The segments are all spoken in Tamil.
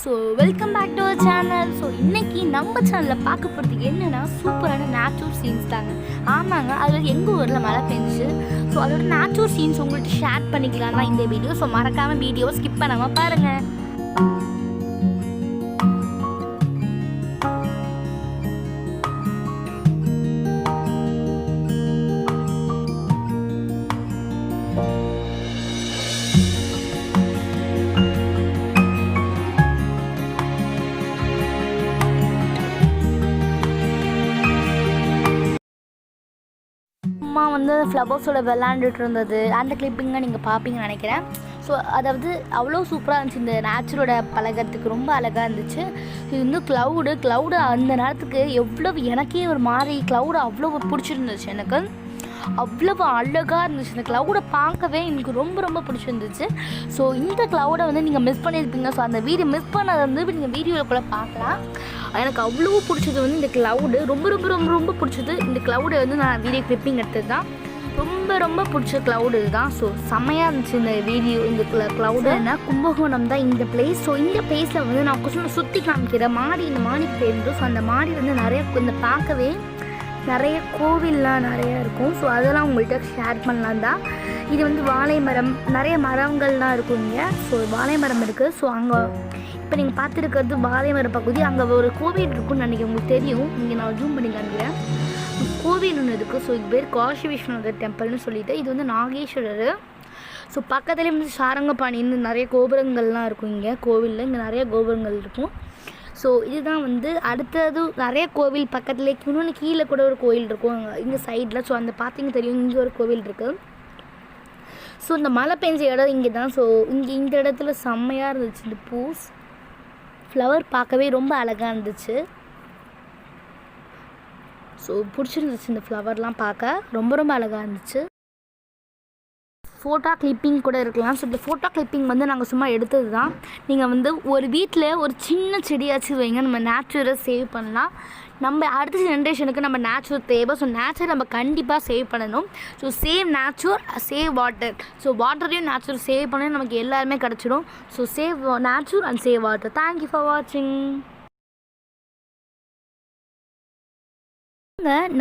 So welcome back to our channel. So இன்றைக்கி நம்ம சேனலில் பார்க்க போகிறதுக்கு என்னென்னா சூப்பரான நேச்சுரல் சீன்ஸ் தாங்க. ஆமாங்க, அதில் எங்கள் ஊரில் மழை பெஞ்சு. ஸோ அதோட நேச்சுரல் சீன்ஸ் உங்கள்கிட்ட ஷேர் பண்ணிக்கலாம் தான் இந்த வீடியோ. ஸோ மறக்காமல் வீடியோவை ஸ்கிப் பண்ணாமல் பாருங்கள். அம்மா வந்து ஃப்ளவர்ஸோட விளாண்டுட்டு இருந்தது அந்த கிளிப்பிங்கை நீங்கள் பார்ப்பீங்கன்னு நினைக்கிறேன். ஸோ அதாவது அவ்வளோ சூப்பராக இருந்துச்சு. இந்த நேச்சரோட பழகிறதுக்கு ரொம்ப அழகாக இருந்துச்சு. இது வந்து க்ளவுடு அந்த நேரத்துக்கு எவ்வளவு எனக்கே ஒரு மாதிரி க்ளவுடு அவ்வளோ பிடிச்சிருந்துச்சு. எனக்கு அவ்வளவு அழகாக இருந்துச்சு. இந்த க்ளவுடை பார்க்கவே எனக்கு ரொம்ப பிடிச்சிருந்துச்சு. ஸோ இந்த க்ளவுடை வந்து நீங்கள் மிஸ் பண்ணியிருப்பீங்க. ஸோ அந்த வீடியோ மிஸ் பண்ணதை வந்து நீங்கள் வீடியோவில் கூட பார்க்கலாம். எனக்கு அவ்வளோ பிடிச்சது வந்து இந்த க்ளவுடு ரொம்ப பிடிச்சது. இந்த க்ளவுடை வந்து நான் வீடியோ கிளிப்பிங் எடுத்தது தான். ரொம்ப பிடிச்ச க்ளவுடு இதுதான். ஸோ செம்மையாக இருந்துச்சு இந்த வீடியோ. இந்த க்ளவுடு என்ன கும்பகோணம் தான் இந்த பிளேஸ். ஸோ இந்த பிளேஸில் வந்து நான் கொஞ்சம் சுற்றி காமிக்கிறேன். இந்த மாடிக்கு போயிருந்தோம். ஸோ அந்த மாடி வந்து நிறைய இந்த பார்க்கவே நிறைய கோவில்லாம் நிறையா இருக்கும். ஸோ அதெல்லாம் உங்கள்கிட்ட ஷேர் பண்ணலாம் தான். இது வந்து வாழை மரம், நிறைய மரங்கள்லாம் இருக்கும் இங்கே. ஸோ வாழை மரம் இருக்குது. ஸோ அங்கே இப்போ நீங்கள் பார்த்துருக்கிறது வாழை மரம் பகுதி. அங்கே ஒரு கோவில் இருக்குன்னு நினைக்கிறேன், உங்களுக்கு தெரியும். இங்கே நான் ஜூம் பண்ணி காமிக்கிறேன். கோவில் ஒன்று இருக்குது. ஸோ இது பேர் காசி விஸ்வநாதர் டெம்பிள்னு சொல்லிட்டு. இது வந்து நாகேஸ்வரர். ஸோ பக்கத்துலேயே வந்து சாரங்கபாணின்னு நிறைய கோபுரங்கள்லாம் இருக்கும். இங்கே கோவிலில் இங்கே நிறைய கோபுரங்கள் இருக்கும். ஸோ இதுதான் வந்து அடுத்தது நிறைய கோவில் பக்கத்துலேயே. இன்னொன்று கீழே கூட ஒரு கோவில் இருக்கும் இங்கே சைடில். ஸோ அந்த பார்த்தீங்க தெரியும், இங்கே ஒரு கோவில் இருக்குது. ஸோ இந்த மழை பெஞ்ச இடம் இங்கே தான். ஸோ இந்த இடத்துல செம்மையாக இருந்துச்சு. இந்த பூஸ் ஃப்ளவர் பார்க்கவே ரொம்ப அழகாக இருந்துச்சு. ஸோ பிடிச்சிருந்துச்சு. இந்த ஃப்ளவர்லாம் பார்க்க ரொம்ப அழகாக இருந்துச்சு. ஃபோட்டோ கிளிப்பிங் கூட இருக்கலாம். ஸோ இந்த ஃபோட்டோ கிளிப்பிங் வந்து நாங்கள் சும்மா எடுத்தது தான். நீங்கள் வந்து ஒரு வீட்டில் ஒரு சின்ன செடியாச்சும் வைங்க, நம்ம நேச்சுரை சேவ் பண்ணலாம். நம்ம அடுத்த ஜென்ரேஷனுக்கு நம்ம நேச்சுரல் தேவை. ஸோ நேச்சுரை நம்ம கண்டிப்பாக சேவ் பண்ணணும். So save nature, save water. So வாட்டரையும் நேச்சுரல் சேவ் பண்ணி நமக்கு எல்லாருமே கிடச்சிடும். So save nature and save water. Thank you for வாட்சிங்.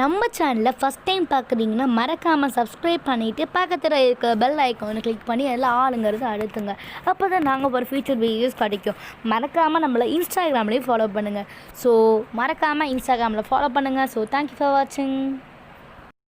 நம்ம சேனலில் ஃபஸ்ட் டைம் பார்க்குறீங்கன்னா மறக்காமல் சப்ஸ்கிரைப் பண்ணிவிட்டு பக்கத்தில் இருக்க பெல் ஐக்கானை கிளிக் பண்ணி எல்லாம் ஆளுங்கிறது அழுத்துங்க. அப்போ தான் நாங்கள் ஒரு ஃபியூச்சர் வீடியோஸ் கிடைக்கும். மறக்காமல் நம்மளை இன்ஸ்டாகிராம்லேயும் ஃபாலோ பண்ணுங்கள். ஸோ மறக்காமல் இன்ஸ்டாகிராமில் ஃபாலோ பண்ணுங்கள். ஸோ தேங்க்யூ ஃபார் வாட்சிங்.